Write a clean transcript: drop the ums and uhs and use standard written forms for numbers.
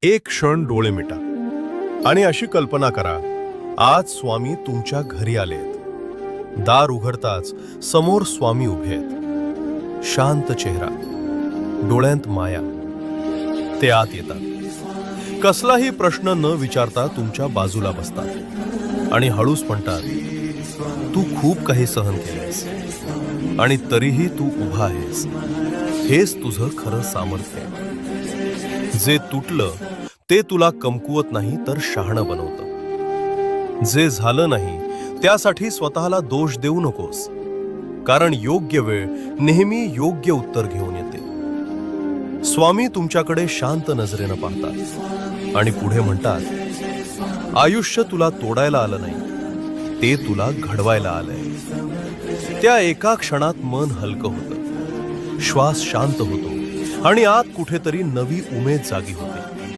एक क्षण डोळे मिटा आणि अशी कल्पना करा, आज स्वामी तुमच्या घरी आलेत. दार उघडताच समोर स्वामी उभे आहेत. शांत चेहरा, डोळ्यांत माया. ते आत येतात. कसलाही प्रश्न न विचारता तुमच्या बाजूला बसतात आणि हळूच म्हणतात, तू खूप काही सहन केलेस आणि तरीही तू उभा आहेस. हेच तुझं खरं सामर्थ्य आहे. जे तुटलं ते तुला कमकुवत नाही तर शहाणं बनवतं. जे झालं नाही त्यासाठी स्वतःला दोष देऊ नकोस, कारण योग्य वेळ नेहमी योग्य उत्तर घेऊन येते. स्वामी तुमच्याकडे शांत नजरेनं पाहतात आणि पुढे म्हणतात, आयुष्य तुला तोडायला आलं नाही, ते तुला घडवायला आलंय. त्या एका क्षणात मन हलकं होतं, श्वास शांत होतो आणि आत कुठेतरी नवी उमेद जागी होते.